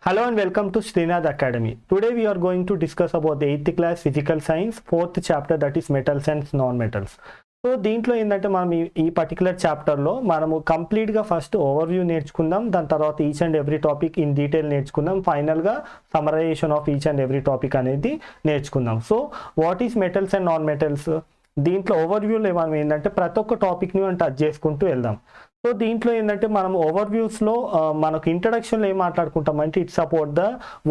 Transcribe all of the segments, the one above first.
Hello and welcome to Srinath Academy. Today we are going to discuss about the 8th class physical science 4th chapter, that is metals and non-metals. So దీంట్లో ఏంటంటే మనం ఈ particular చాప్టర్లో మనము కంప్లీట్గా first overview నేర్చుకుందాం, దాని తర్వాత each and every topic in detail నేర్చుకుందాం, ఫైనల్గా summarisation of each and every topic అనేది నేర్చుకుందాం. So what is metals and non metals, దీంట్లో ఓవర్వ్యూలో మనం ఏంటంటే ప్రతి ఒక్క టాపిక్ని మనం టచ్ చేసుకుంటూ వెళ్దాం. సో దీంట్లో ఏంటంటే మనం ఓవర్వ్యూస్లో మనకు ఇంట్రడక్షన్లో ఏం మాట్లాడుకుంటామంటే it's about the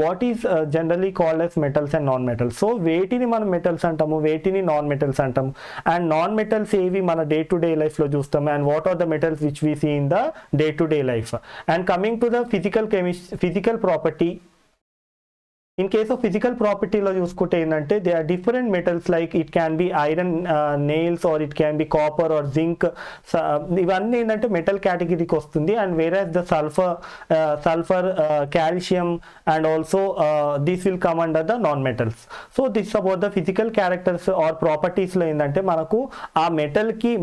what is generally called as metals and non metals. So వేటిని మనం మెటల్స్ అంటాము, వేటిని నాన్ మెటల్స్ అంటాము, అండ్ నాన్ మెటల్స్ ఏవి మన డే టు డే లైఫ్లో చూస్తాము, and what are the metals which we see in the day to day life. And coming to the physical property, in case of physical property lo chusukunte endante there are different metals like it can be iron nails or it can be copper or zinc. ivanni endante metal category ki vastundi, and whereas the sulfur calcium and also this will come under the non metals. So this is about the physical characters or properties lo endante manaku aa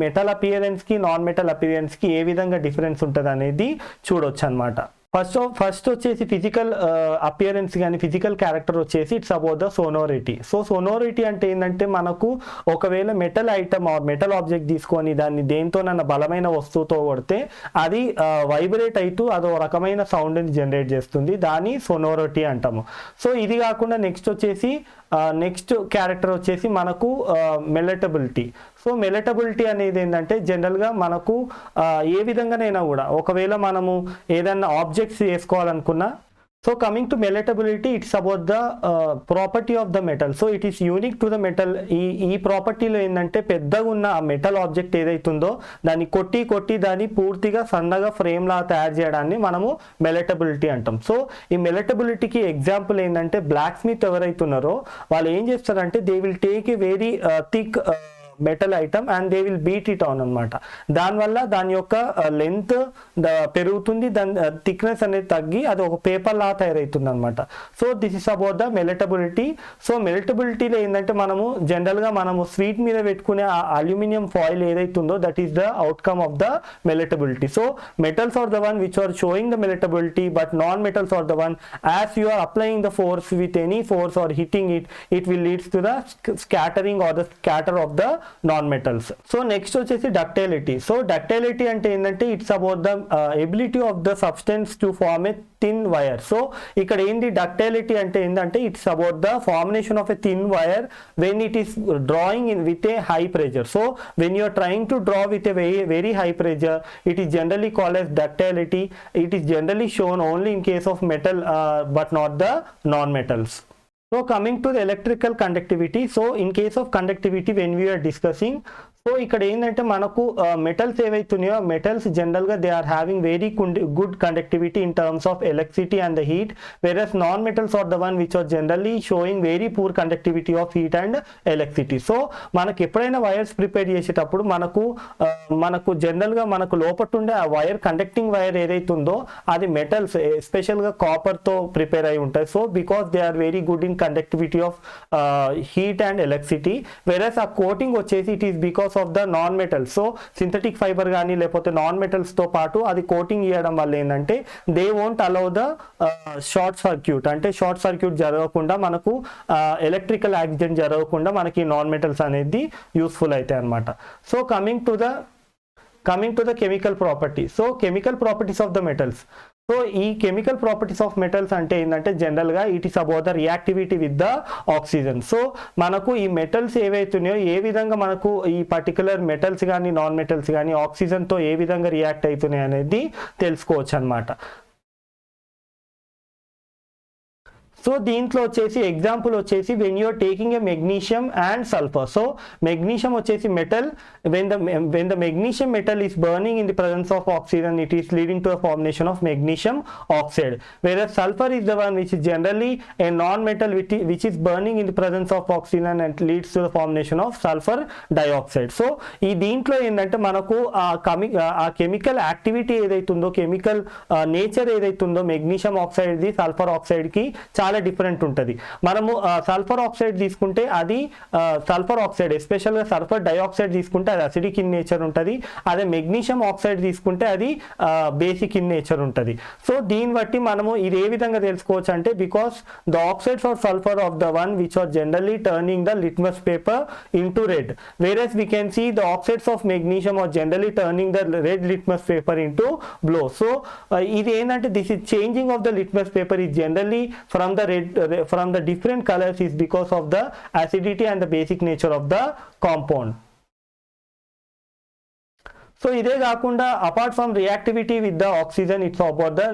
metal appearance ki non metal appearance ki ఏ విధంగా difference ఉంటుంది అనేది చూడొచ్చు అన్నమాట. First వచ్చేసి physical appearance కానీ physical character వచ్చేసి it's about the సోనోరిటీ. So సోనోరిటీ అంటే ఏంటంటే మనకు ఒకవేళ metal item are metal object తీసుకొని దాన్ని దేంతోనన్నా బలమైన వస్తువుతో కొడితే అది వైబ్రేట్ అవుతూ అదో రకమైన సౌండ్ని జనరేట్ చేస్తుంది, దాన్ని సోనోరిటీ అంటాము. సో ఇది కాకుండా నెక్స్ట్ క్యారెక్టర్ వచ్చేసి మనకు మెలటబిలిటీ. సో మెలటబిలిటీ అనేది ఏంటంటే జనరల్గా మనకు ఏ విధంగానైనా కూడా ఒకవేళ మనము ఏదైనా ఆబ్జెక్ట్స్ చేసుకోవాలనుకున్నా, so coming to malleability it's about the property of the metal. So it is unique to the metal. ఈ ప్రాపర్టీలో ఏంటంటే పెద్దగా ఉన్న ఆ మెటల్ ఆబ్జెక్ట్ ఏదైతుందో దాన్ని కొట్టి దాన్ని పూర్తిగా సన్నగా ఫ్రేమ్ లా తయారు చేయడాన్ని మనము మెలటబిలిటీ అంటాం. సో ఈ మెలటబిలిటీకి ఎగ్జాంపుల్ ఏంటంటే బ్లాక్ స్మిత్ ఎవరైతున్నారో వాళ్ళు ఏం చేస్తారంటే they will take a very thick metal item and they will beat it on అనమాట. దానివల్ల దాని యొక్క లెంత్ పెరుగుతుంది, దాని థిక్నెస్ అనేది తగ్గి అది ఒక పేపర్ లా తయారవుతుంది అనమాట. So this is about the malleability. So మెలటబిలిటీలో ఏంటంటే మనము జనరల్గా మనము స్వీట్ మీద పెట్టుకునే ఆ అల్యూమినియం ఫాయిల్ ఏదైతుందో that is the outcome of the malleability. So metals are the one which are showing the malleability, but non metals are the one as you are applying the force with any force or hitting it will leads to the scattering or the scatter of the non metals. So next వచ్చేసి ductility. So ductility అంటే ఏంటంటే it's about the ability of the substance to form a thin wire. So ఇక్కడ ఏంటి ductility అంటే ఏంటంటే it's about the formation of a thin wire when it is drawing in with a high pressure. So when you are trying to draw with a very high pressure, it is generally called as ductility. It is generally shown only in case of metal but not the non-metals. So coming to the electrical conductivity, so in case of conductivity when we are discussing, so ఇక్కడ ఏంటంటే మనకు metals ఏవైతున్నాయో metals జనరల్గా they are having very good conductivity in terms of electricity and the heat, versus non metals are the one which are generally showing very poor conductivity of heat and electricity. So మనకు ఎప్పుడైనా wires prepare చేసేటప్పుడు మనకు జనరల్గా మనకు లోపటుండే ఆ wire conducting wire ఏదైతుందో అది metals ఎస్పెషల్గా కాపర్తో ప్రిపేర్ అయి ఉంటాయి. So because they are very good in conductivity of heat and electricity, whereas ఆ కోటింగ్ వచ్చేసి it is because of the non metals. So synthetic fibre కానీ లేకపోతే నాన్ మెటల్స్ తో పాటు అది కోటింగ్ ఇవ్వడం వల్ల ఏంటంటే they won't allow the short circuit, అంటే షార్ట్ సర్క్యూట్ జరగకుండా మనకు ఎలక్ట్రికల్ యాక్సిడెంట్ జరగకుండా మనకి నాన్ మెటల్స్ అనేది యూస్ఫుల్ అవుతాయి అన్నమాట. So coming to the chemical property. So chemical properties of the metals. So ఈ కెమికల్ ప్రాపర్టీస్ ఆఫ్ మెటల్స్ అంటే ఏంటంటే జనరల్గా it is about the reactivity with the oxygen. So మనకు ఈ మెటల్స్ ఏవైతున్నాయో ఏ విధంగా మనకు ఈ పర్టికులర్ మెటల్స్ కానీ నాన్ మెటల్స్ కానీ ఆక్సిజన్తో ఏ విధంగా రియాక్ట్ అవుతున్నాయి అనేది తెలుసుకోవచ్చు అనమాట. సో దీంట్లో వచ్చేసి ఎగ్జాంపుల్ వచ్చేసి when you're taking a magnesium and sulphur. So magnesium వచ్చేసి metal, when the magnesium metal is burning in the presence of oxygen it is leading to the formation of magnesium oxide, whereas sulphur is the one which is generally a non metal which is burning in the presence of oxygen and leads to the formation of sulphur dioxide. So ఈ దీంట్లో ఏంటంటే మనకు ఆ chemical activity ఏదైతుందో chemical nature ఏదైతుందో magnesium ఆక్సైడ్ది sulphur ఆక్సైడ్కి చాలా చాలా different ఉంటుంది. మనము సల్ఫర్ ఆక్సైడ్ తీసుకుంటే అది సల్ఫర్ ఆక్సైడ్, ఎస్పెషల్గా సల్ఫర్ డైఆక్సైడ్ తీసుకుంటే అది అసిడిక్ ఇన్ నేచర్ ఉంటుంది. అదే మెగ్నీషియం ఆక్సైడ్ తీసుకుంటే అది బేసిక్ ఇన్ నేచర్ ఉంటుంది. సో దీన్ని బట్టి మనము ఇది ఏ విధంగా తెలుసుకోవచ్చు అంటే, because the oxides of sulphur of the one which are generally turning the litmus paper into red, whereas we can see the oxides of magnesium are generally turning the red litmus paper into blue. So ఇది ఏంటంటే this is changing of the litmus paper is generally from the red from the different colors is because of the acidity and the basic nature of the compound. So ఇదే కాకుండా apart from reactivity with the oxygen, it's about the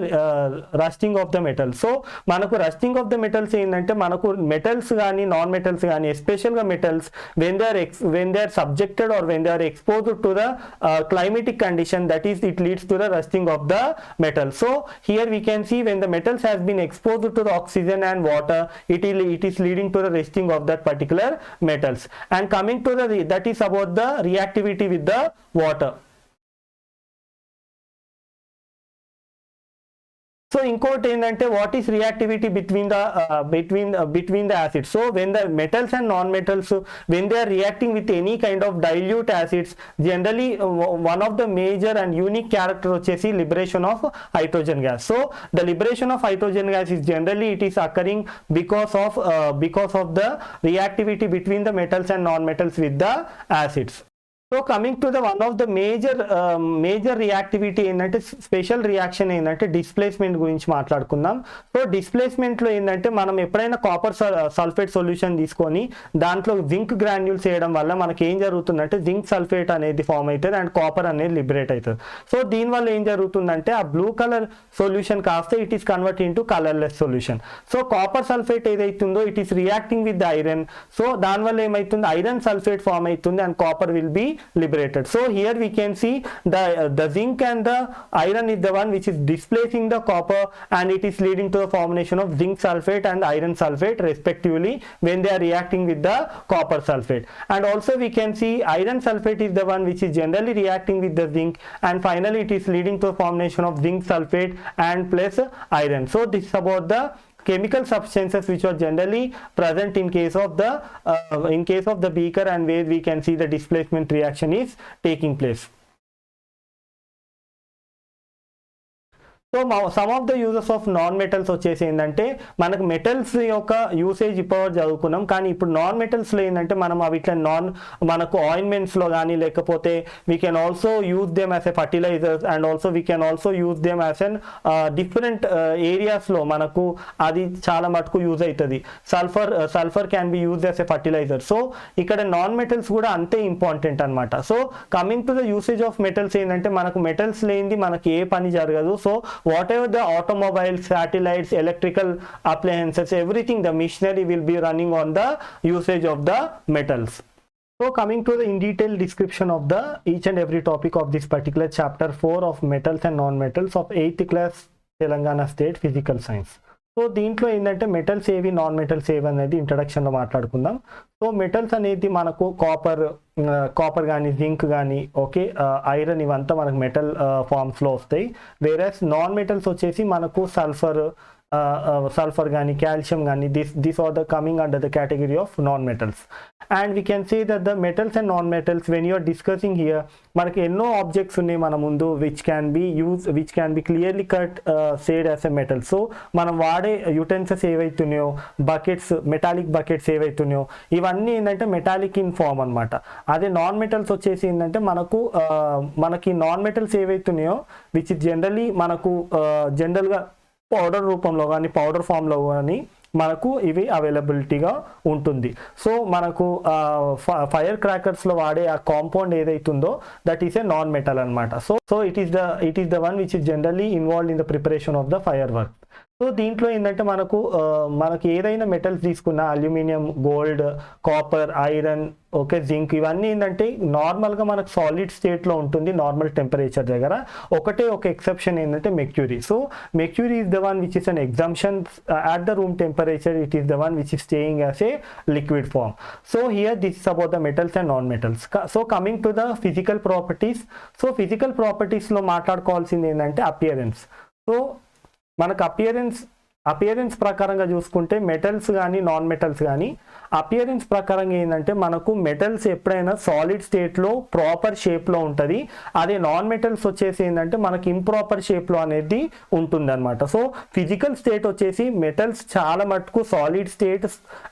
rusting of the metals. So మనకు rusting of the metals ఏంటంటే, మనకు metals కానీ non metals కానీ ఎస్పెషల్గా metals when they are subjected or when they are exposed to the climatic condition, that is it leads to the rusting of the metal. So here we can see when the metals has been exposed to the oxygen and water, it is leading to the rusting of that particular metals. And coming to the that is about the reactivity with the water. So ఇంకోటి ఏంటంటే, what is reactivity between the acids. So when the metals and non metals when they are reacting with any kind of dilute acids, generally one of the major and unique character వచ్చేసి liberation of hydrogen gas. So the liberation of hydrogen gas is generally it is occurring because of the reactivity between the metals and non metals with the acids. So coming to the one of the major reactivity ఏంటంటే, special reaction ఏంటంటే displacement గురించి మాట్లాడుకుందాం. So డిస్ప్లేస్మెంట్లో ఏంటంటే, మనం ఎప్పుడైనా copper sulphate solution తీసుకొని దాంట్లో zinc granules వేయడం వల్ల మనకి ఏం జరుగుతుందంటే, జింక్ సల్ఫేట్ అనేది ఫామ్ అవుతుంది అండ్ కాపర్ అనేది లిబరేట్ అవుతుంది. సో దీనివల్ల ఏం జరుగుతుందంటే, ఆ బ్లూ కలర్ సొల్యూషన్ కాస్త it is convert into colourless solution. So copper sulphate ఏదైతుందో it is reacting with the iron. So దానివల్ల ఏమవుతుంది, ఐరన్ సల్ఫేట్ ఫామ్ అవుతుంది and copper will be liberated. So here we can see the zinc and the iron is the one which is displacing the copper, and it is leading to the formation of zinc sulfate and iron sulfate respectively when they are reacting with the copper sulfate. And also we can see iron sulfate is the one which is generally reacting with the zinc, and finally it is leading to the formation of zinc sulfate and plus iron. So this is about the chemical substances which are generally present in case of the beaker, and where we can see the displacement reaction is taking place. So some of the uses of non metals వచ్చేసి ఏంటంటే, మనకు metals యొక్క usage ఇప్పుడు చదువుకున్నాం, కానీ ఇప్పుడు non మెటల్స్లో ఏంటంటే మనం అవి ఇట్లా మనకు ఆయింట్మెంట్స్లో కానీ, లేకపోతే we can also use them as a fertilisers, and also we can also use them as an different ఏరియాస్లో మనకు అది చాలా మటుకు యూజ్ అవుతుంది. Sulphur can be use as a fertilizer. So ఇక్కడ నాన్ మెటల్స్ కూడా అంతే ఇంపార్టెంట్ అనమాట. So coming to the usage of metals ఏంటంటే, మనకు మెటల్స్ లేనిది మనకి ఏ పని జరగదు. So whatever the automobiles, satellites, electrical appliances, everything, the machinery will be running on the usage of the metals. So coming to the in detail description of the each and every topic of this particular chapter 4 of metals and non-metals of 8th class Telangana State Physical Science. So దీంట్లో ఏంటంటే metals ఏవి non metals ఏవి అనేది ఇంట్రడక్షన్లో మాట్లాడుకుందాం. So metals అనేది మనకు copper కానీ, zinc కానీ, ఓకే, ఐరన్, ఇవంతా మనకు మెటల్ ఫామ్స్లో వస్తాయి. వేరస్ నాన్ మెటల్స్ వచ్చేసి మనకు sulfur gani, calcium gani, these are the coming under the category of non-metals. And we can say that the metals and non-metals, when you are discussing here, మనకి ఎన్నో objects ఉన్నాయి మన ముందు which can be clearly cut said as a metal. So మనం వాడే utensils ఏవైతున్నాయో, buckets, metallic buckets ఏవైతున్నాయో, ఇవన్నీ ఏంటంటే మెటాలిక్ ఇన్ ఫామ్ అనమాట. అదే నాన్ మెటల్స్ వచ్చేసి ఏంటంటే మనకి నాన్ మెటల్స్ ఏవైతున్నాయో విచ్ జనరల్లీ మనకు జనరల్గా పౌడర్ రూపంలో కానీ, పౌడర్ ఫామ్లో కానీ మనకు ఇవి అవైలబిలిటీగా ఉంటుంది. సో మనకు ఫైర్ క్రాకర్స్లో వాడే ఆ కాంపౌండ్ ఏదైతుందో that is a non metal అనమాట. So it is the one which is generally involved in the preparation of the fire work. So దీంట్లో ఏంటంటే మనకి ఏదైనా మెటల్స్ తీసుకున్న aluminium, gold, copper, iron, okay, zinc, ఇవన్నీ ఏంటంటే నార్మల్గా మనకు సాలిడ్ స్టేట్లో ఉంటుంది నార్మల్ టెంపరేచర్ దగ్గర. ఒక ఎక్సెప్షన్ ఏంటంటే mercury. So mercury is the one which is an exemption at the room temperature. It is the one which is staying as a liquid form. So here this is about the metals and non metals. So coming to the physical properties. So physical ప్రాపర్టీస్లో మాట్లాడుకోవాల్సింది ఏంటంటే appearance. So మనకు appearance appearance ప్రకారంగా చూసుకుంటే metals కానీ non metals కానీ appearance ప్రకారంగా ఏంటంటే మనకు మెటల్స్ ఎప్పుడైనా సాలిడ్ స్టేట్లో ప్రాపర్ షేప్లో ఉంటుంది, అదే నాన్ మెటల్స్ వచ్చేసి ఏంటంటే మనకి ఇంప్రాపర్ షేప్లో అనేది ఉంటుంది అనమాట. సో ఫిజికల్ స్టేట్ వచ్చేసి మెటల్స్ చాలా మటుకు solid state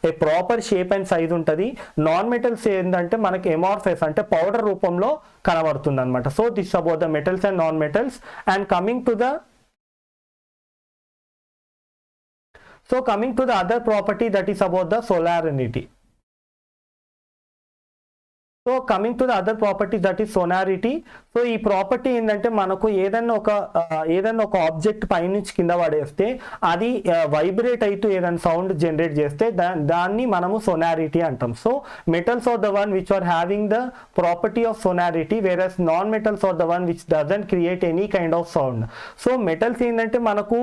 a proper shape and size ఉంటుంది. నాన్ మెటల్స్ ఏంటంటే మనకి ఎమార్ఫెస్ అంటే పౌడర్ రూపంలో కనబడుతుంది అనమాట. So this about the metals and non metals. And coming to the other property, that is about the solarity. So coming to the other property that is sonority. So ఈ property ఏంటంటే మనకు ఏదన్నా ఒక object పైనుంచి కింద పడేస్తే అది vibrate అవుతూ ఏదైనా సౌండ్ జనరేట్ చేస్తే దాన్ని మనము సోనారిటీ అంటాం. So metals are the one which are having the property of sonority, whereas non metals are the one which doesn't create any kind of sound. So metals ఏంటంటే మనకు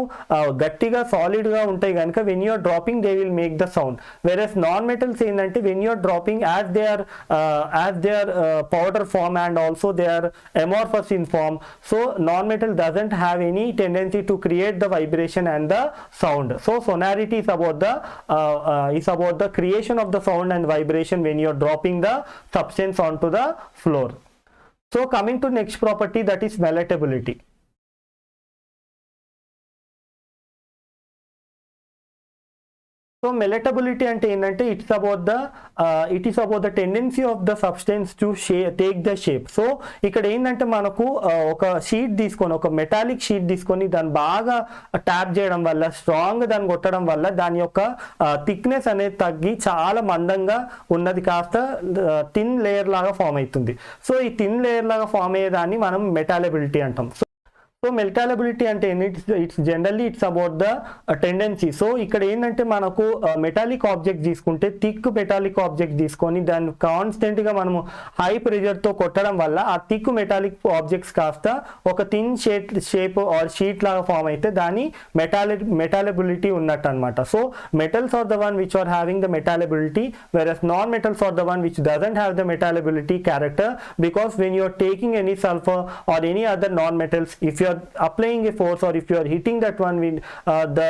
గట్టిగా సాలిడ్గా ఉంటాయి కనుక when you're dropping they will make the sound, whereas non metals ఏంటంటే when you're dropping as they are powder form and also they are amorphous in form. So non-metal doesn't have any tendency to create the vibration and the sound. So sonority is about the creation of the sound and vibration when you are dropping the substance onto the floor. So coming to next property, that is meltability. So malleability అంటే ఏంటంటే it is about the tendency of the substance to take the shape. So ఇక్కడ ఏంటంటే మనకు ఒక sheet తీసుకొని, ఒక metallic sheet తీసుకొని దాన్ని బాగా ట్యాప్ చేయడం వల్ల, స్ట్రాంగ్ దాన్ని కొట్టడం వల్ల దాని యొక్క థిక్నెస్ అనేది తగ్గి చాలా మందంగా ఉన్నది కాస్త థిన్ లేయర్ లాగా ఫామ్ అవుతుంది. సో ఈ థిన్ లేయర్ లాగా ఫామ్ అయ్యేదాన్ని మనం మెటాలబిలిటీ అంటాం. సో మెల్టాలబిలిటీ అంటే it's generally it's about the tendency. So ఇక్కడ ఏంటంటే మనకు మెటాలిక్ ఆబ్జెక్ట్ తీసుకుంటే, థిక్ మెటాలిక్ ఆబ్జెక్ట్ తీసుకొని దాన్ని కాన్స్టెంట్గా మనము హై ప్రెషర్తో కొట్టడం వల్ల ఆ థిక్ మెటాలిక్ ఆబ్జెక్ట్స్ కాస్త ఒక థిన్ షేప్ ఆర్ షీట్ లాగా ఫామ్ అయితే దాని మెటాలబిలిటీ ఉన్నట్టు అనమాట. So metals are the one which are having the malleability, whereas non-metals are the one which doesn't have the metallability character, because when you are taking any sulfur or any other non-metals, if you are applying a force or if you are hitting that one with the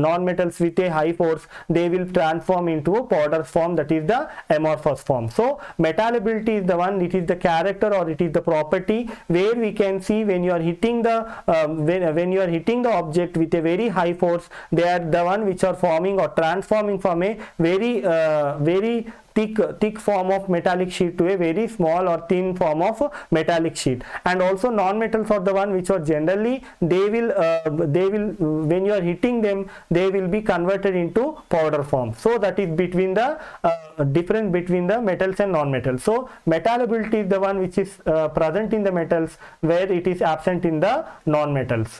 non-metals with a high force, they will transform into a powder form, that is the amorphous form. So metallability is the one, it is the character or it is the property where we can see when you are hitting the when you are hitting the object with a very high force, they are the one which are forming or transforming from a very thick form of metallic sheet to a very small or thin form of metallic sheet. And also non-metals are the one which are generally they will when you are hitting them, they will be converted into powder form. So that is between the difference between the metals and non-metals. So metallability is the one which is present in the metals where it is absent in the non-metals.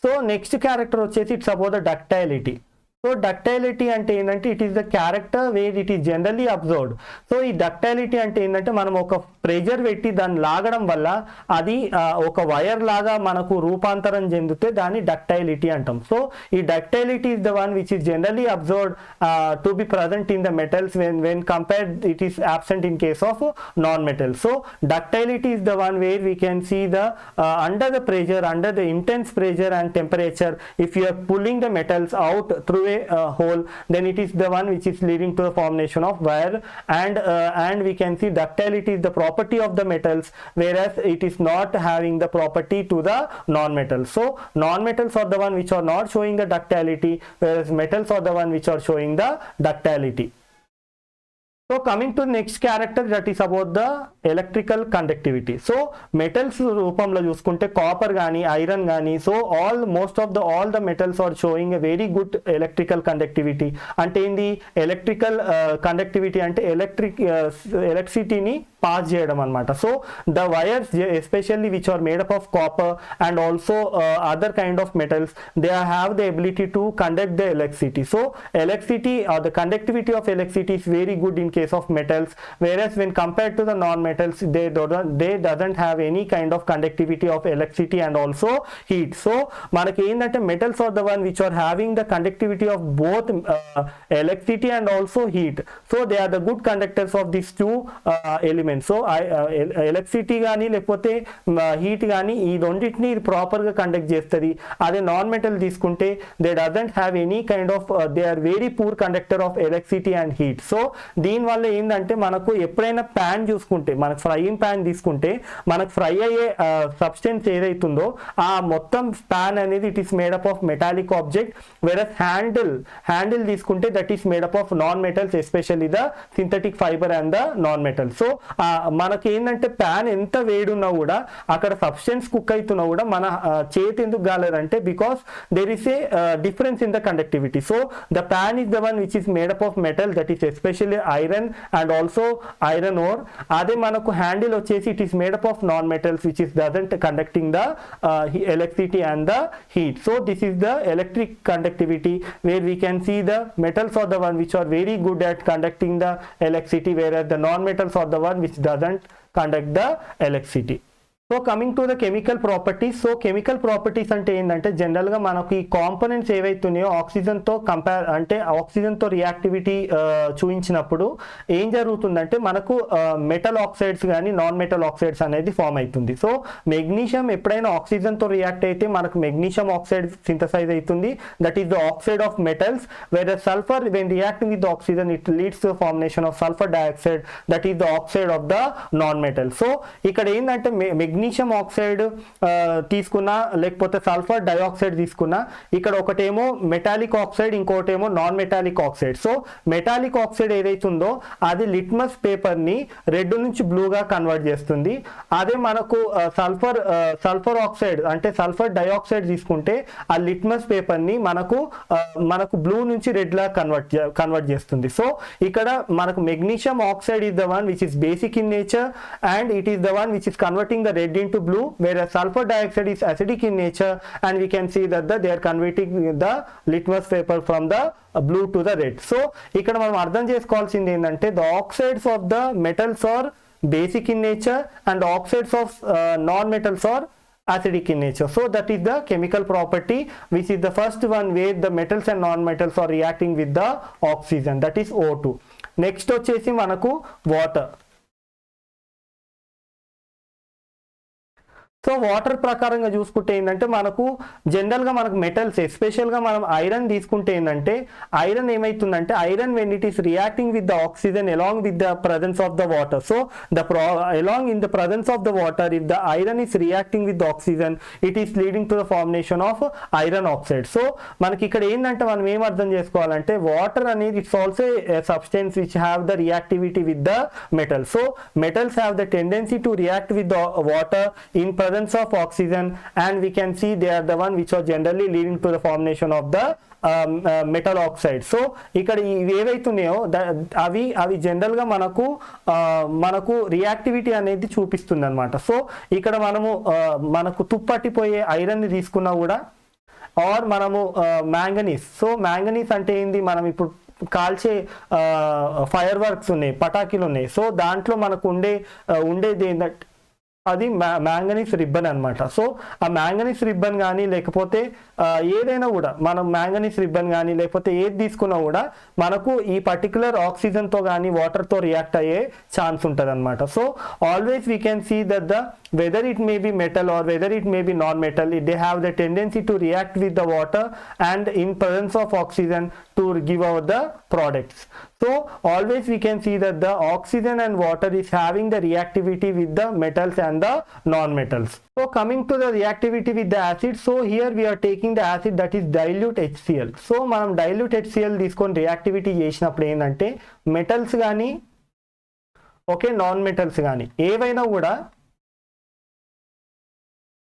So next character వచ్చేసి it's about the ductility. So ductility అంటే ఏంటంటే it is the character where it is generally observed. So ఈ ductility అంటే ఏంటంటే మనం ఒక pressure పెట్టి దాన్ని లాగడం వల్ల అది ఒక వైర్ లాగా మనకు రూపాంతరం చెందితే దాన్ని డక్టైలిటీ అంటాం. సో ఈ ductility is the one which is generally observed to be present in the metals when compared it is absent in case of non-metals. So ductility is the one where we can see the under the pressure, under the intense pressure and temperature, if you are pulling the metals out through a hole, then it is the one which is leading to the formation of wire. And we can see ductility is the property of the metals, whereas it is not having the property to the non-metals. So non-metals are the one which are not showing the ductility, whereas metals are the one which are showing the ductility. So coming to next character, that is about the electrical conductivity. So metals రూపంలో చూసుకుంటే copper కానీ iron కానీ, so most of the metals are showing a very good electrical conductivity. అంటే ఏంది electrical conductivity అంటే ఎలక్ట్రిసిటీని pass చేయడం అనమాట. So the wires especially which are made up of copper and also other kind of metals, they have the ability to conduct the electricity. So electricity or the conductivity of electricity is very good in case of metals, whereas when compared to the non-metals metals, they doesn't have any kind of conductivity of electricity and also heat. So మనకి ఏంటంటే metals are the one which are having the conductivity of both electricity and also heat. So they are the good conductors of these two elements. So electricity కానీ లేకపోతే heat కానీ ఈ రెండింటిని ఇది ప్రాపర్గా conduct చేస్తుంది. అదే నాన్ మెటల్ తీసుకుంటే they doesn't have any kind of they are very poor conductor of electricity and heat. So దీనివల్ల ఏంటంటే మనకు ఎప్పుడైనా ప్యాన్ చూసుకుంటే మనకు ఫ్రైయింగ్ ప్యాన్ తీసుకుంటే మనకు ఫ్రై అయ్యే సబ్స్టెన్స్ ఏదైతుందో ఆ మొత్తం ప్యాన్ అనేది it is made up of metallic object. Whereas handle తీసుకుంటే that is made up of non metals, especially the synthetic fibre and the non metal. So మనకి ఏంటంటే ప్యాన్ ఎంత వేడున్నా కూడా అక్కడ సబ్స్టెన్స్ కుక్ అవుతున్నా కూడా మన చేతి ఎందుకు కాలేదంటే because there is a difference in the conductivity. So the pan is the one which is made up of metal, that is especially iron and also iron ore. అదే మనకు హ్యాండిల్ వచ్చేసి it is made up of non metals which is doesn't conducting the electricity and the heat. So this is the electric conductivity where we can see the metals are the one which are very good at conducting the electricity, whereas the non-metals are the one which doesn't conduct the electricity. So coming to the chemical properties. So chemical properties అంటే ఏంటంటే జనరల్గా మనకు ఈ components ఏవైతున్నాయో ఆక్సిజన్తో ఆక్సిజన్తో reactivity చూపించినప్పుడు ఏం జరుగుతుందంటే మనకు మెటల్ ఆక్సైడ్స్ కానీ నాన్ మెటల్ ఆక్సైడ్స్ అనేది ఫామ్ అవుతుంది. సో మెగ్నీషియం ఎప్పుడైనా ఆక్సిజన్తో రియాక్ట్ అయితే మనకు మెగ్నీషియం ఆక్సైడ్ సింథసైజ్ అవుతుంది, that is the oxide of metals. Where sulphur when reacting with oxygen it leads to formation of sulphur dioxide, that is the oxide of the non metal. So ఇక్కడ ఏంటంటే magnesium oxide తీసుకున్నా లేకపోతే sulphur dioxide తీసుకున్నా ఇక్కడ ఒకటేమో metallic oxide, ఇంకోటేమో non metallic oxide. So metallic oxide ఏదైతుందో అది లిట్మస్ పేపర్ని రెడ్ నుంచి బ్లూగా కన్వర్ట్ చేస్తుంది. అదే మనకు సల్ఫర్ ఆక్సైడ్ అంటే సల్ఫర్ డైఆక్సైడ్ తీసుకుంటే ఆ లిట్మస్ పేపర్ని మనకు బ్లూ నుంచి రెడ్ లా కన్వర్ట్ చేస్తుంది. సో ఇక్కడ మనకు magnesium oxide is the one which is basic in nature and it is the one which is converting the red into blue, whereas sulfur dioxide is acidic in nature and we can see that they are converting the litmus paper from the blue to the red. So ఇక్కడ మనం అర్థం చేసుకోవాల్సింది ఏంటంటే the oxides of the metals are basic in nature and oxides of non-metals are acidic in nature. So that is the chemical property which is the first one where the metals and non-metals are reacting with the oxygen, that is O2. Next వచ్చేసి మనకు water. So water ప్రకారంగా చూసుకుంటే ఏంటంటే మనకు జనరల్గా మనకు metals ఎస్పెషల్గా మనం ఐరన్ తీసుకుంటే ఏంటంటే ఐరన్ ఏమవుతుందంటే iron when it is reacting with the oxygen along with the presence of the water. So along in the presence of the water if the iron is reacting with the oxygen it is leading to the formation of iron oxide. So మనకి ఇక్కడ ఏంటంటే మనం ఏం అర్థం చేసుకోవాలంటే water అనేది it's also substance which have the reactivity with the metal. So metals have the tendency to react with the water in presence of oxygen and we can see they are the one which are generally leading to the formation of the metal oxide. So ఇక్కడ ఇవి ఏవైతున్నాయో అవి జనరల్గా మనకు reactivity అనేది చూపిస్తుంది అనమాట. So ఇక్కడ మనకు తుప్పట్టిపోయే ఐరన్ని తీసుకున్నా కూడా ఆర్ మనము మ్యాంగనీస్. సో మ్యాంగనీస్ అంటే ఏంది, మనం ఇప్పుడు కాల్చే ఫైర్ వర్క్స్ ఉన్నాయి, పటాకీలు ఉన్నాయి. సో దాంట్లో మనకు ఉండేది ఏంటంటే అది మ్యాంగనీస్ రిబ్బన్ అనమాట. సో ఆ మ్యాంగనీస్ రిబ్బన్ కానీ లేకపోతే ఏదైనా కూడా మనం మ్యాంగనీస్ రిబ్బన్ కానీ లేకపోతే ఏది తీసుకున్నా కూడా మనకు ఈ పర్టికులర్ ఆక్సిజన్తో కానీ వాటర్తో రియాక్ట్ అయ్యే ఛాన్స్ ఉంటుంది అనమాట. So always we can see that the whether it may be metal or whether it may be non-metal, they have the tendency to react with the water and in presence of oxygen to give out the products. So always we can see that the oxygen and water is having the reactivity with the metals and the non-metals. So coming to the reactivity with the acid, so here we are taking the acid that is dilute HCl. So మనం dilute HCl తీసుకొని reactivity చేసినప్పుడు ఏంటంటే metals కానీ okay non metals కానీ ఏవైనా కూడా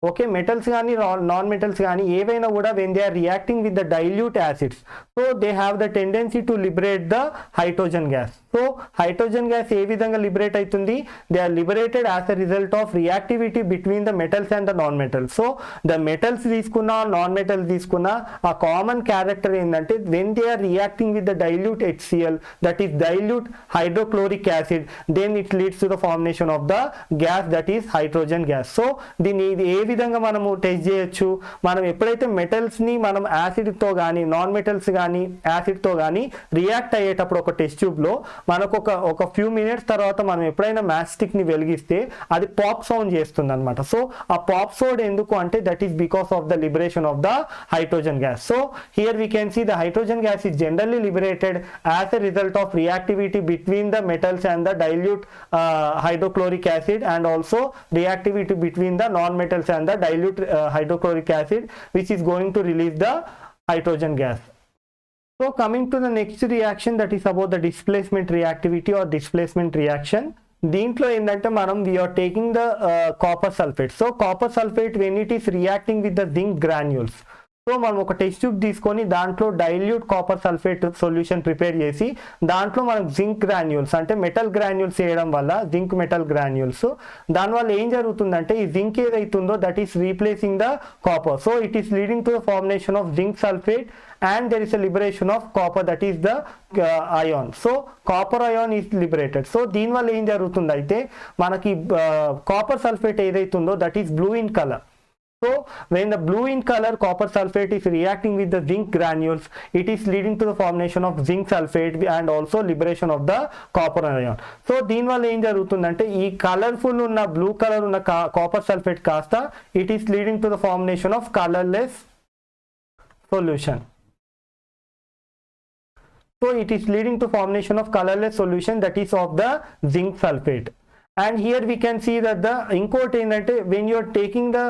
okay, metals కానీ non metals కానీ ఏవైనా కూడా when they are reacting with the dilute acids, so they have the tendency to liberate the hydrogen gas. So hydrogen gas ఏ విధంగా లిబరేట్ అవుతుంది? They are liberated as a result of reactivity between the metals and the non metals. So the metals తీసుకున్నా non metals తీసుకున్నా ఆ common character ఏంటంటే when they are reacting with the dilute HCl, that is dilute hydrochloric acid, then it leads to the formation of the gas that is hydrogen gas. So దీన్ని ఏ విధంగా మనము test చేయొచ్చు? మనం ఎప్పుడైతే మెటల్స్ని మనం యాసిడ్తో కానీ నాన్ మెటల్స్ కానీ యాసిడ్తో కానీ రియాక్ట్ అయ్యేటప్పుడు ఒక టెస్ట్ ట్యూబ్లో మనకు ఒక ఫ్యూ మినిట్స్ తర్వాత మనం ఎప్పుడైనా మ్యాచ్ స్టిక్ని వెలిగిస్తే అది పాప్ సౌండ్ చేస్తుంది అనమాట. సో ఆ పాప్ సౌండ్ ఎందుకు అంటే that is because of the liberation of the hydrogen gas. So here we can see the hydrogen gas is generally liberated as a result of reactivity between the metals and the dilute hydrochloric acid, and also reactivity between the non-metals and the dilute hydrochloric acid, which is going to release the hydrogen gas. So coming to the next reaction, that is about the displacement reactivity or displacement reaction. దీంట్లో ఏంటంటే మనం we are taking the copper sulphate. So copper sulphate when it is reacting with the zinc granules, so మనం ఒక test tube తీసుకొని దాంట్లో dilute copper sulphate solution prepare చేసి దాంట్లో మనం జింక్ గ్రాన్యూల్స్ అంటే మెటల్ గ్రాన్యూల్స్ వేయడం వల్ల, జింక్ మెటల్ గ్రాన్యూల్స్, దానివల్ల ఏం జరుగుతుందంటే ఈ జింక్ ఏదైతుందో that is replacing the copper. So it is leading to the formation of zinc sulphate and there is a liberation of copper, that is the ion. So copper ion is liberated. So దీని వల్ల ఏం జరుగుతుంది అయితే మనకి copper sulphate ఏదైతుందో that is blue in colour. So when the blue in color copper sulfate is reacting with the zinc granules, it is leading to the formation of zinc sulfate and also liberation of the copper ion. So దీని వల్ల ఏం జరుగుతుందంటే ఈ colourful ఉన్న blue colour ఉన్న copper sulphate కాస్త it is leading to the formation of colourless solution. So it is leading to formation of colorless solution that is of the zinc sulfate. And here we can see that the incote ఏంటంటే when you are taking the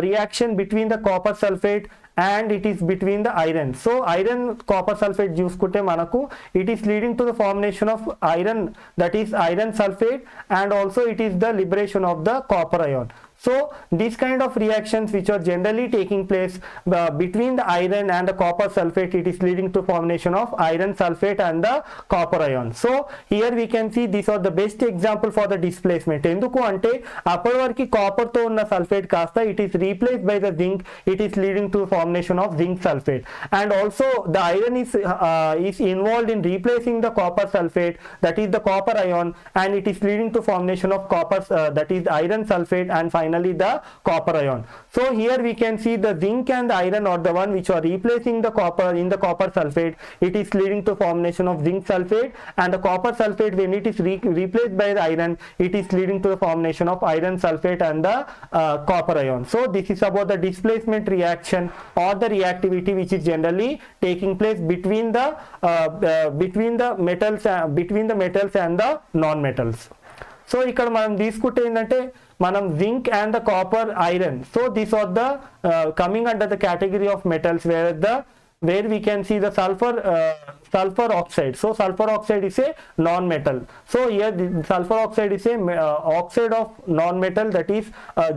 reaction between the copper sulfate and it is between the iron. So iron copper sulfate చూసుకుంటే మనకు it is leading to the formation of iron, that is iron sulfate, and also it is the liberation of the copper ion. So these kind of reactions which are generally taking place between the iron and the copper sulfate, it is leading to formation of iron sulfate and the copper ion. So here we can see these are the best example for the displacement. ఎందుకు అంటే అప్పటి వరకు copper తో ఉన్న sulphate కాస్త it is replaced by the zinc, it is leading to formation of zinc sulfate, and also the iron is involved in replacing the copper sulfate, that is the copper ion, and it is leading to formation of copper that is iron sulfate, and finally the copper ion. So here we can see the zinc and the iron are the one which are replacing the copper in the copper sulfate. It is leading to formation of zinc sulfate, and the copper sulfate when it is replaced by the iron, it is leading to the formation of iron sulfate and the copper ion. So this is about the displacement reaction or the reactivity which is generally taking place between the metals and the non-metals. So ఇక్కడ మనం తీసుకుంటే ఏంటంటే మనం zinc and the copper iron, so these are the coming under the category of metals where we can see the sulfur oxide. So sulfur oxide is a non-metal. So here the sulfur oxide is a oxide of non-metal that is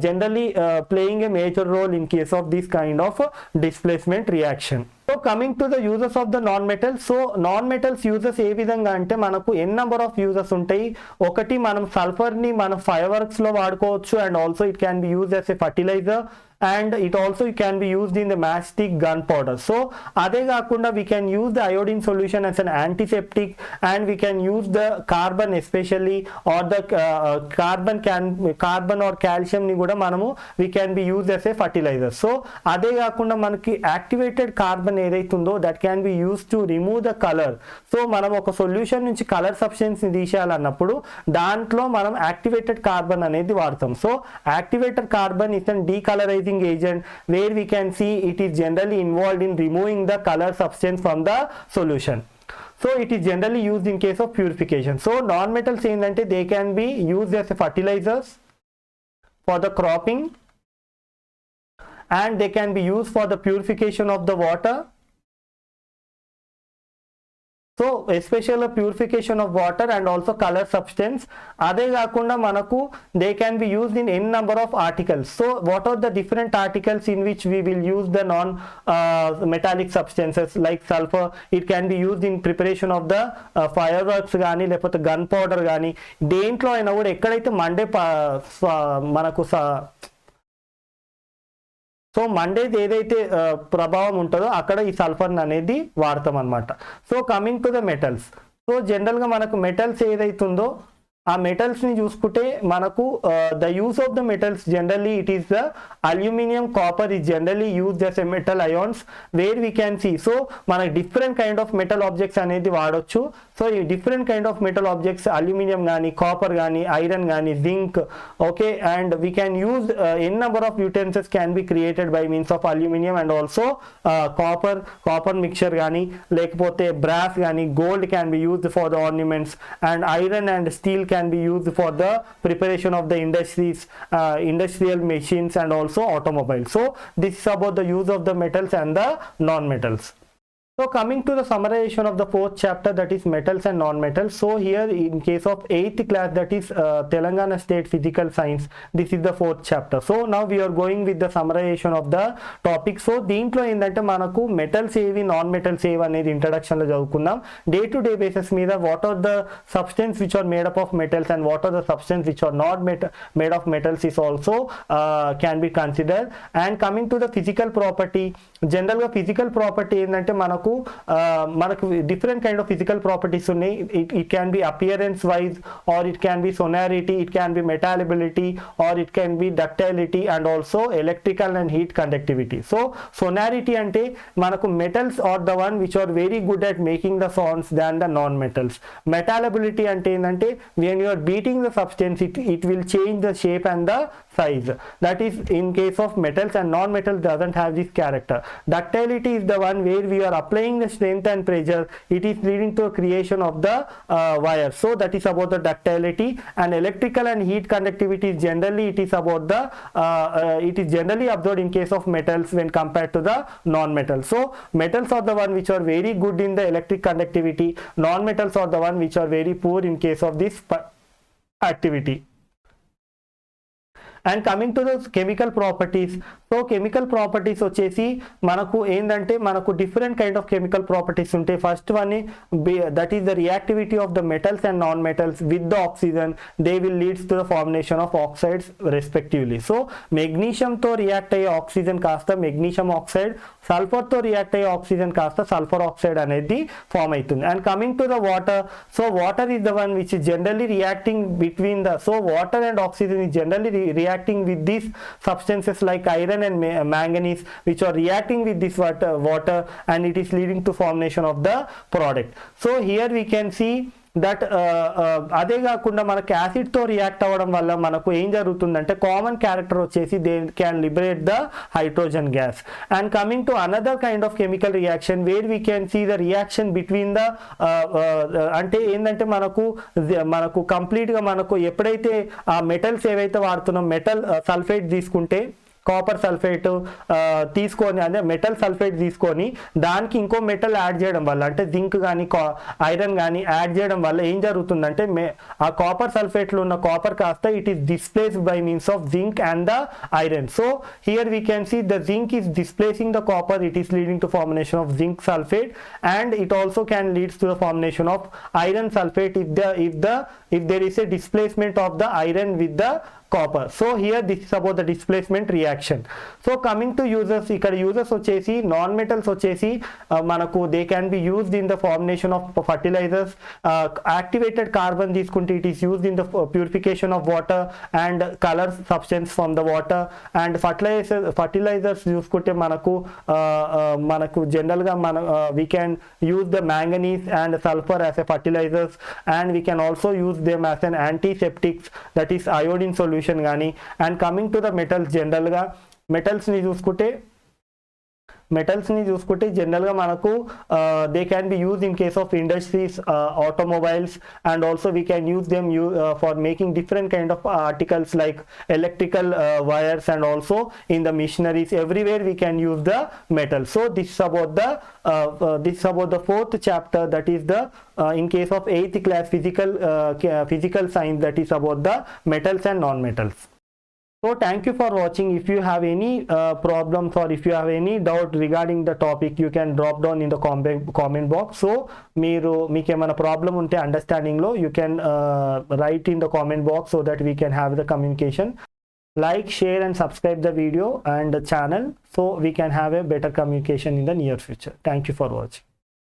generally playing a major role in case of this kind of displacement reaction. So coming to the uses of the non-metals, so non-metals uses ఏ విధంగా అంటే మనకు n number of uses ఉంటాయి. ఒకటి మనం సల్ఫర్ని మనం fire వర్క్స్లో వాడుకోవచ్చు, and also it can be use as a fertiliser, and it also can be used in the matchstick gunpowder. So అదే కాకుండా we can use the iodine solution as an antiseptic, and we can use the carbon especially, or the carbon or calcium ని కూడా మనము we can be used as a fertilizer. So అదే కాకుండా మనకి activated carbon ఏదైతుందో that can be used to remove the color. So మనం ఒక solution నుంచి కలర్ సబ్స్టెన్స్ ని తీసేయాలన్నప్పుడు దాంట్లో మనం యాక్టివేటెడ్ కార్బన్ అనేది వాడతాం. So activated carbon is an decolourising agent where we can see it is generally involved in removing the color substance from the solution. So it is generally used in case of purification. So non-metals ఏంటంటే they can be used as a fertilizers for the cropping, and they can be used for the purification of the water, so especial purification of water and also colour substance. అదే కాకుండా మనకు they can be used in an number of articles. So what are the different articles in which we will use the non metallic substances like sulphur. It can be used in preparation of the fire works కానీ లేకపోతే gun powder కానీ దేంట్లో అయినా కూడా ఎక్కడైతే మనకు so మండేది ఏదైతే ప్రభావం ఉంటుందో అక్కడ ఈ సల్ఫర్ అనేది వాడతాం అనమాట. So coming to the metals. So జనరల్గా మనకు మెటల్స్ ఏదైతుందో ఆ మెటల్స్ని చూసుకుంటే మనకు the use of the metals generally it is the aluminium, copper is generally use as a metal ions where we can see. So మనకు different kind of metal objects అనేది వాడొచ్చు. సో ఈ different kind of metal objects aluminium కానీ, copper కానీ, iron కానీ, zinc, okay, and we can use an number of utensils can be created by means of aluminium and also copper mixture కానీ లేకపోతే brass కానీ, gold can be used for the ornaments and iron and steel can be used for the preparation of the industrial machines and also automobiles. So this is about the use of the metals and the non-metals. So coming to the summarization of the fourth chapter, that is metals and non-metals. So here in case of 8th class, that is Telangana State Physical Science, this is the fourth chapter. So now we are going with the summarization of the topic. So దీంట్లో ఏంటంటే మనకు metals ఏవి, non metals ఏవి అనేది ఇంట్రడక్షన్లో చదువుకుందాం. Day to day basis మీద what are the substance which are made up of metals and what are the substance which are not made of metals is also can be consider. And coming to the physical property, జనరల్గా physical property ఏంటంటే మనకు different kind of physical properties ఉన్నాయి. It can be appearance wise or it can be sonority, it can be malleability or it can B డక్టైలిటీ and also electrical and heat conductivity. So sonority అంటే మనకు metals are the one which are very good at making the sounds than the non metals. Malleability అంటే ఏంటంటే when you are beating the substance it will change the shape and the size. That is in case of metals, and non-metals doesn't have this character. Ductility is the one where we are applying the strength and pressure, it is leading to a creation of the wire. So that is about the ductility. And electrical and heat conductivity is generally it is about the it is generally observed in case of metals when compared to the non-metals. So metals are the one which are very good in the electric conductivity, non-metals are the one which are very poor in case of this activity. And coming to the chemical properties. So chemical properties వచ్చేసి మనకు ఏంటంటే మనకు different kind of chemical properties ఉంటాయి. First one that is the reactivity of the metals and non metals with the oxygen, they will leads to the formation of oxides respectively. So మెగ్నీషియంతో react అయ్యే oxygen కాస్త magnesium oxide, సల్ఫర్తో react అయ్యే oxygen కాస్త sulphur oxide అనేది form అవుతుంది. And coming to the water, so water is the one which is generally reacting between the, so water and oxygen is generally reacting with these substances like iron and manganese which are reacting with this water and it is leading to formation of the product. So here we can see that అదే కాకుండా మనకు యాసిడ్తో react అవ్వడం వల్ల మనకు ఏం జరుగుతుందంటే common character వచ్చేసి they can liberate the hydrogen gas. And coming to another kind of chemical reaction where we can see the reaction between the అంటే ఏంటంటే మనకు కంప్లీట్గా మనకు ఎప్పుడైతే ఆ మెటల్స్ ఏవైతే వాడుతున్నాం, మెటల్ సల్ఫేట్ తీసుకుంటే కాపర్ సల్ఫేట్ తీసుకొని అదే మెటల్ సల్ఫేట్ తీసుకొని దానికి ఇంకో మెటల్ యాడ్ చేయడం వల్ల అంటే జింక్ కానీ ఐరన్ కానీ యాడ్ చేయడం వల్ల ఏం జరుగుతుందంటే ఆ కాపర్ సల్ఫేట్లో ఉన్న కాపర్ కాస్త it is displaced by means of zinc and the iron. So here we can see the zinc is displacing the copper, it is leading to formation of zinc sulphate and it also can leads to the formation of iron sulphate if there is a displacement of the iron with the copper. So here this is about the displacement reaction. So coming to users, ఇక్కడ users వచ్చేసి non metals వచ్చేసి మనకు they can be used in the formation of fertilisers. Activated carbon తీసుకుంటే it is used in the purification of water and colour substance from the water. And fertilisers చూసుకుంటే మనకు జనరల్గా we can use the manganese and sulphur as a fertilisers and we can also use them as an antiseptics, that is iodine solution కానీ. And coming to the metals, జనరల్గా మెటల్స్ని చూసుకుంటే మెటల్స్ని చూసుకుంటే జనరల్గా మనకు they can be use in case of industries, automobiles, and also we can use them for making different kind of articles like electrical wires, and also in the machineries. Everywhere we can use the metal. So this is about the fourth chapter, that is the in case of 8th class physical science, that is about the metals and non-metals. So thank you for watching. If you have any problems or if you have any doubt regarding the topic, you can drop down in the comment box. So మీకు ఏమైనా problem ఉంటే అండర్స్టాండింగ్లో you can write in the comment box so that we can have the communication. Like, share and subscribe the video and the channel so we can have a better communication in the near future. Thank you for watching.